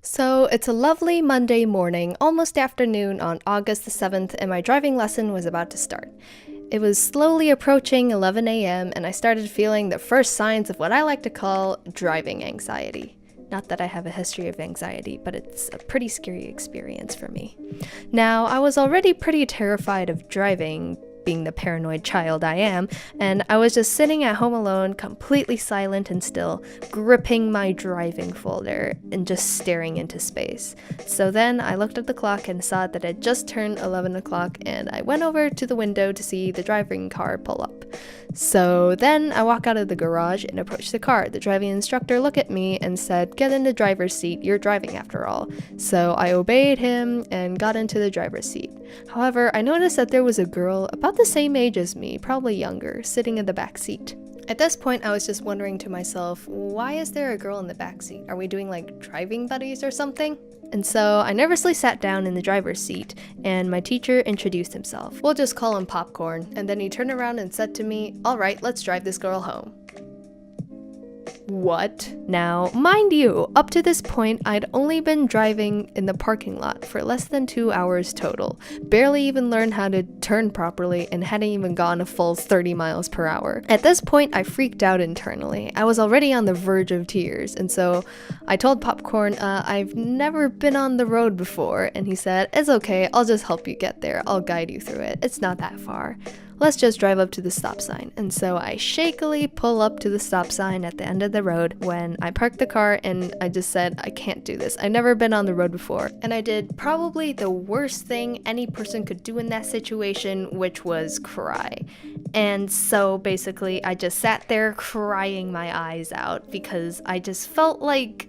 So it's a lovely Monday morning, almost afternoon on August the 7th, and my driving lesson was about to start. It was slowly approaching 11 a.m., and I started feeling the first signs of what I like to call driving anxiety. Not that I have a history of anxiety, but it's a pretty scary experience for me. Now, I was already pretty terrified of driving, being the paranoid child I am, and I was just sitting at home alone, completely silent and still, gripping my driving folder and just staring into space. So then I looked at the clock and saw that it just turned 11 o'clock, and I went over to the window to see the driving car pull up. So then I walk out of the garage and approach the car. The driving instructor looked at me and said, "Get in the driver's seat, you're driving after all." So I obeyed him and got into the driver's seat. However, I noticed that there was a girl about the same age as me, probably younger, sitting in the back seat. At this point, I was just wondering to myself, why is there a girl in the back seat? Are we doing like driving buddies or something? And so I nervously sat down in the driver's seat, and my teacher introduced himself. We'll just call him Popcorn. And then he turned around and said to me, "All right, let's drive this girl home." What? Now, mind you, up to this point, I'd only been driving in the parking lot for less than 2 hours total, barely even learned how to turn properly, and hadn't even gone a full 30 miles per hour. At this point, I freaked out internally. I was already on the verge of tears, and so I told Popcorn, I've never been on the road before, and he said, "It's okay, I'll just help you get there, I'll guide you through it, it's not that far. Let's just drive up to the stop sign." And so I shakily pull up to the stop sign at the end of the road when I parked the car, and I just said, I can't do this. I've never been on the road before. And I did probably the worst thing any person could do in that situation, which was cry. And so basically I just sat there crying my eyes out because I just felt like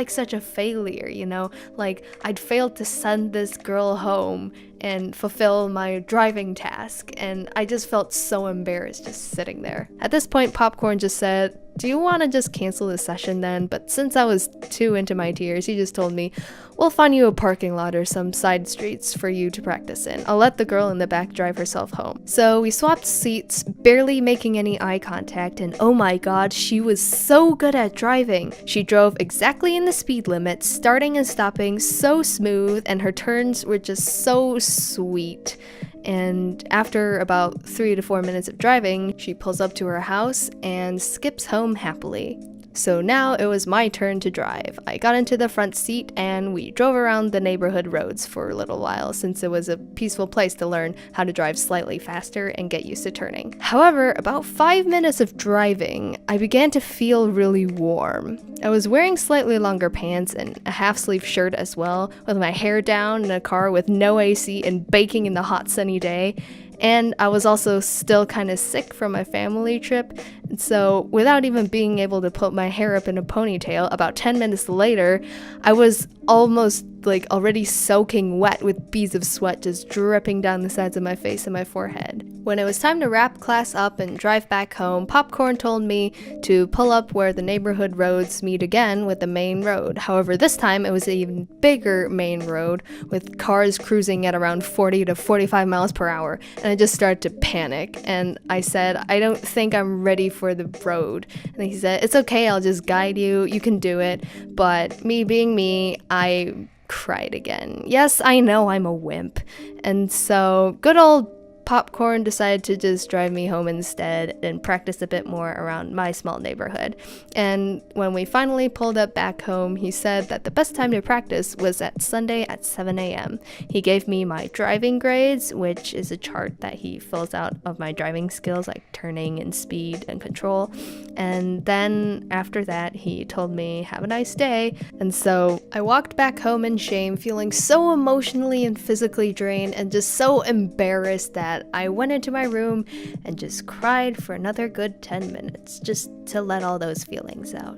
such a failure, you know? Like, I'd failed to send this girl home and fulfill my driving task, and I just felt so embarrassed just sitting there. At this point, Popcorn just said, "Do you want to just cancel the session then?" But since I was too into my tears, he just told me, "We'll find you a parking lot or some side streets for you to practice in. I'll let the girl in the back drive herself home." So we swapped seats, barely making any eye contact, and oh my god, she was so good at driving. She drove exactly in the speed limit, starting and stopping so smooth, and her turns were just so sweet. And after about 3 to 4 minutes of driving, she pulls up to her house and skips home happily. So now it was my turn to drive. I got into the front seat and we drove around the neighborhood roads for a little while, since it was a peaceful place to learn how to drive slightly faster and get used to turning. However, about 5 minutes of driving, I began to feel really warm. I was wearing slightly longer pants and a half-sleeve shirt as well, with my hair down in a car with no AC and baking in the hot sunny day. And I was also still kind of sick from my family trip, and so without even being able to put my hair up in a ponytail, about 10 minutes later, I was almost like already soaking wet with beads of sweat just dripping down the sides of my face and my forehead. When it was time to wrap class up and drive back home, Popcorn told me to pull up where the neighborhood roads meet again with the main road. However, this time it was an even bigger main road with cars cruising at around 40 to 45 miles per hour, and I just started to panic, and I said, "I don't think I'm ready for the road." And he said, "It's okay, I'll just guide you, you can do it." But me being me, I cried again. Yes, I know I'm a wimp. And so good old Popcorn decided to just drive me home instead and practice a bit more around my small neighborhood. And when we finally pulled up back home, he said that the best time to practice was at Sunday at 7 a.m. He gave me my driving grades, which is a chart that he fills out of my driving skills, like turning and speed and control. And then after that, he told me, "Have a nice day." And so I walked back home in shame, feeling so emotionally and physically drained and just so embarrassed that I went into my room and just cried for another good 10 minutes, just to let all those feelings out.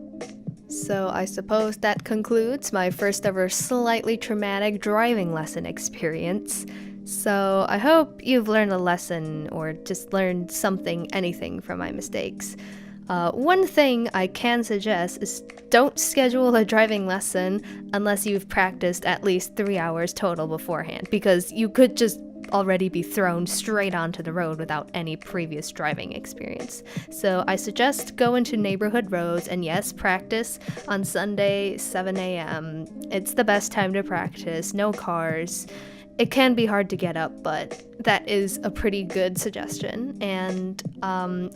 So I suppose that concludes my first ever slightly traumatic driving lesson experience. So I hope you've learned a lesson or just learned anything from my mistakes. One thing I can suggest is don't schedule a driving lesson unless you've practiced at least 3 hours total beforehand, because you could just already be thrown straight onto the road without any previous driving experience. So I suggest go into neighborhood roads, and yes, practice on Sunday, 7 a.m. It's the best time to practice, no cars. It can be hard to get up, but that is a pretty good suggestion. And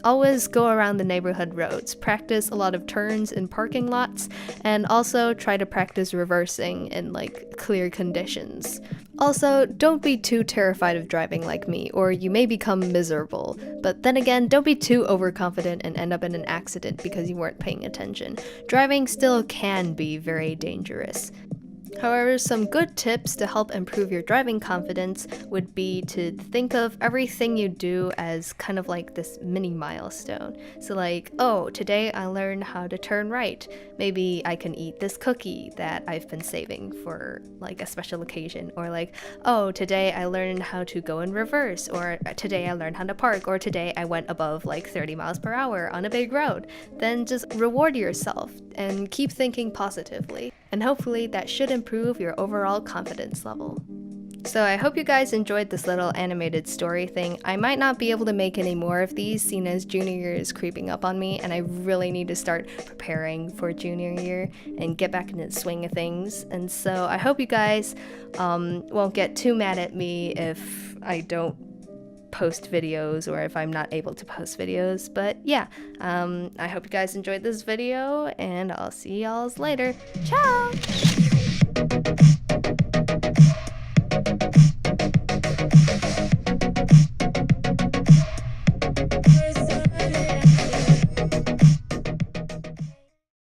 always go around the neighborhood roads. Practice a lot of turns in parking lots, and also try to practice reversing in like clear conditions. Also, don't be too terrified of driving like me, or you may become miserable. But then again, don't be too overconfident and end up in an accident because you weren't paying attention. Driving still can be very dangerous. However, some good tips to help improve your driving confidence would be to think of everything you do as kind of like this mini milestone. So like, oh, today I learned how to turn right. Maybe I can eat this cookie that I've been saving for like a special occasion. Or like, oh, today I learned how to go in reverse. Or today I learned how to park. Or today I went above like 30 miles per hour on a big road. Then just reward yourself and keep thinking positively. And hopefully that should improve your overall confidence level. So I hope you guys enjoyed this little animated story thing. I might not be able to make any more of these, seeing as junior year is creeping up on me, and I really need to start preparing for junior year and get back into the swing of things. And so I hope you guys won't get too mad at me if I don't post videos or if I'm not able to post videos. But yeah, I hope you guys enjoyed this video, and I'll see y'all later. Ciao!